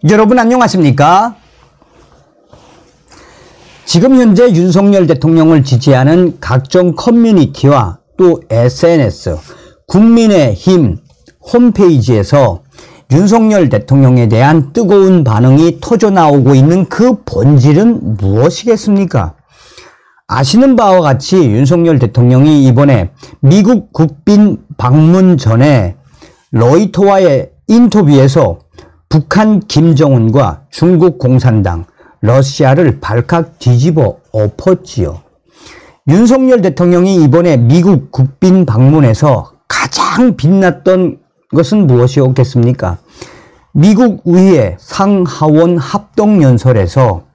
여러분 안녕하십니까? 지금 현재 윤석열 대통령을 지지하는 각종 커뮤니티와 또 SNS, 국민의힘 홈페이지에서 윤석열 대통령에 대한 뜨거운 반응이 터져나오고 있는 그 본질은 무엇이겠습니까? 아시는 바와 같이 윤석열 대통령이 이번에 미국 국빈 방문 전에 로이터와의 인터뷰에서 북한 김정은과 중국 공산당, 러시아를 발칵 뒤집어 엎었지요. 윤석열 대통령이 이번에 미국 국빈 방문에서 가장 빛났던 것은 무엇이었겠습니까? 미국 의회 상하원 합동연설에서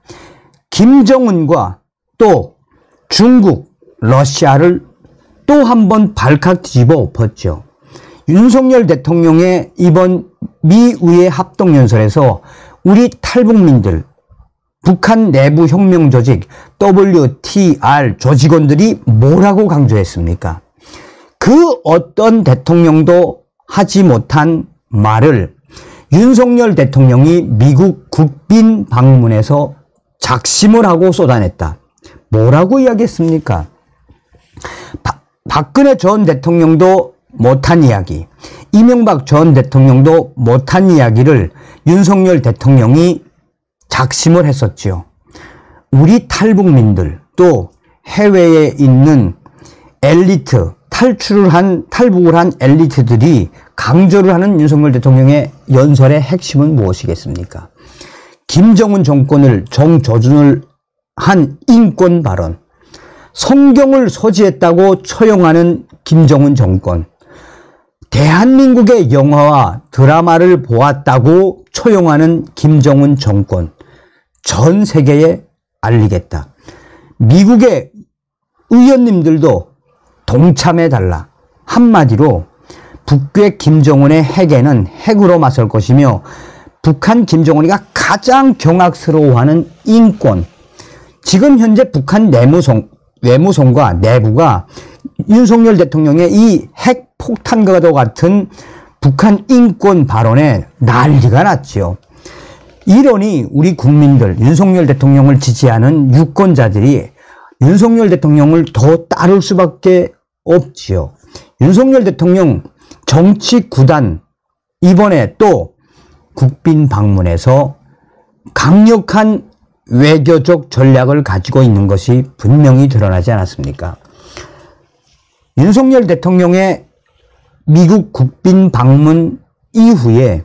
김정은과 또 중국, 러시아를 또 한 번 발칵 뒤집어 엎었죠. 윤석열 대통령의 이번 미의회 합동연설에서 우리 탈북민들, 북한 내부 혁명 조직 WTR 조직원들이 뭐라고 강조했습니까? 그 어떤 대통령도 하지 못한 말을 윤석열 대통령이 미국 국빈 방문에서 작심을 하고 쏟아냈다. 뭐라고 이야기했습니까? 박근혜 전 대통령도 못한 이야기, 이명박 전 대통령도 못한 이야기를 윤석열 대통령이 작심을 했었지요. 우리 탈북민들 또 해외에 있는 엘리트, 탈북을 한 엘리트들이 강조를 하는 윤석열 대통령의 연설의 핵심은 무엇이겠습니까? 김정은 정권을 정조준을 한 인권 발언, 성경을 소지했다고 처용하는 김정은 정권, 대한민국의 영화와 드라마를 보았다고 처용하는 김정은 정권, 전 세계에 알리겠다. 미국의 의원님들도 동참해달라. 한마디로 북괴 김정은의 핵에는 핵으로 맞설 것이며 북한 김정은이가 가장 경악스러워하는 인권. 지금 현재 북한 외무성과 내부가 윤석열 대통령의 이 핵 폭탄과도 같은 북한 인권 발언에 난리가 났지요. 이러니 우리 국민들, 윤석열 대통령을 지지하는 유권자들이 윤석열 대통령을 더 따를 수밖에 없지요. 윤석열 대통령 정치 구단 이번에 또 국빈 방문에서 강력한 외교적 전략을 가지고 있는 것이 분명히 드러나지 않았습니까? 윤석열 대통령의 미국 국빈 방문 이후에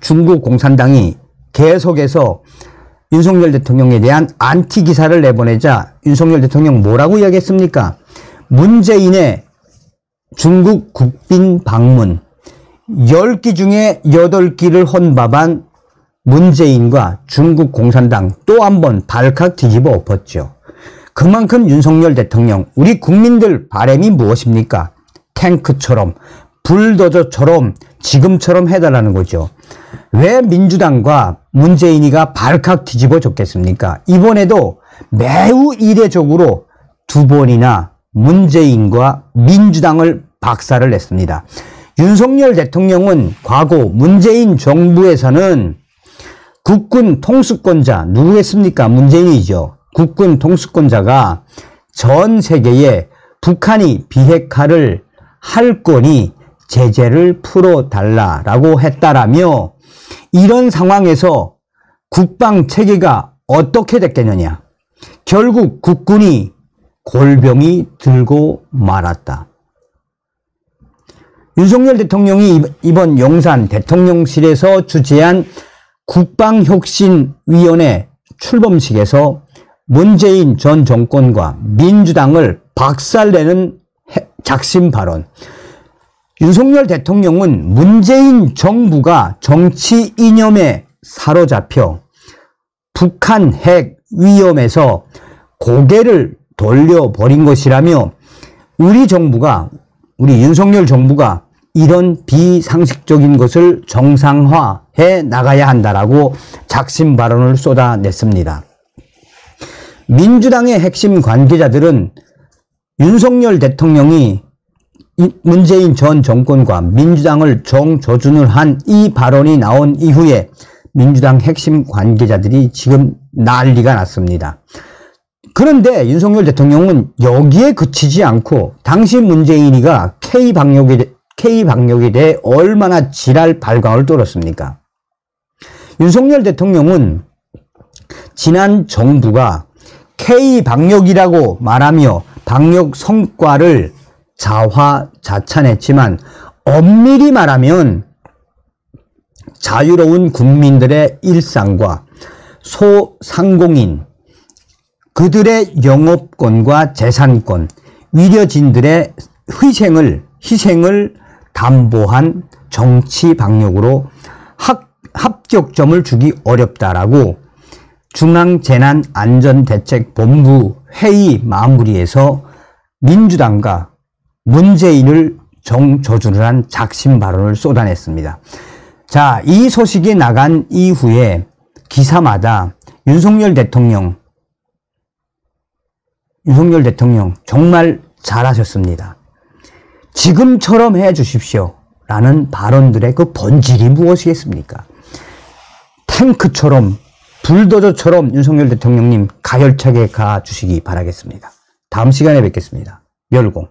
중국 공산당이 계속해서 윤석열 대통령에 대한 안티 기사를 내보내자 윤석열 대통령 뭐라고 이야기했습니까? 문재인의 중국 국빈 방문 10기 중에 8기를 혼밥한 문재인과 중국 공산당 또 한 번 발칵 뒤집어 엎었죠. 그만큼 윤석열 대통령, 우리 국민들 바람이 무엇입니까? 탱크처럼, 불도저처럼, 지금처럼 해달라는 거죠. 왜 민주당과 문재인이가 발칵 뒤집어졌겠습니까? 이번에도 매우 이례적으로 두 번이나 문재인과 민주당을 박살을 냈습니다. 윤석열 대통령은 과거 문재인 정부에서는 국군 통수권자, 누구겠습니까? 문재인이죠. 국군 통수권자가 전 세계에 북한이 비핵화를 할 거니 제재를 풀어달라라고 했다라며 이런 상황에서 국방 체계가 어떻게 됐겠느냐. 결국 국군이 골병이 들고 말았다. 윤석열 대통령이 이번 용산 대통령실에서 주재한 국방혁신위원회 출범식에서 문재인 전 정권과 민주당을 박살내는 작심 발언. 윤석열 대통령은 문재인 정부가 정치 이념에 사로잡혀 북한 핵 위험에서 고개를 돌려버린 것이라며 우리 정부가, 우리 윤석열 정부가 이런 비상식적인 것을 정상화해 나가야 한다라고 작심 발언을 쏟아냈습니다. 민주당의 핵심 관계자들은 윤석열 대통령이 문재인 전 정권과 민주당을 정조준을 한 이 발언이 나온 이후에 민주당 핵심 관계자들이 지금 난리가 났습니다. 그런데 윤석열 대통령은 여기에 그치지 않고 당시 문재인이가 K방역에 대해 얼마나 지랄 발광을 떨었습니까? 윤석열 대통령은 지난 정부가 K방역이라고 말하며 방역 성과를 자화자찬했지만 엄밀히 말하면 자유로운 국민들의 일상과 소상공인, 그들의 영업권과 재산권, 위려진들의 희생을 담보한 정치 방역으로 합격점을 주기 어렵다라고 중앙재난안전대책본부 회의 마무리에서 민주당과 문재인을 정저주를 한 작심 발언을 쏟아냈습니다. 자, 이 소식이 나간 이후에 기사마다 윤석열 대통령 정말 잘하셨습니다. 지금처럼 해 주십시오 라는 발언들의 그 본질이 무엇이겠습니까? 탱크처럼 불도저처럼 윤석열 대통령님 가열차게 가주시기 바라겠습니다. 다음 시간에 뵙겠습니다. 멸공.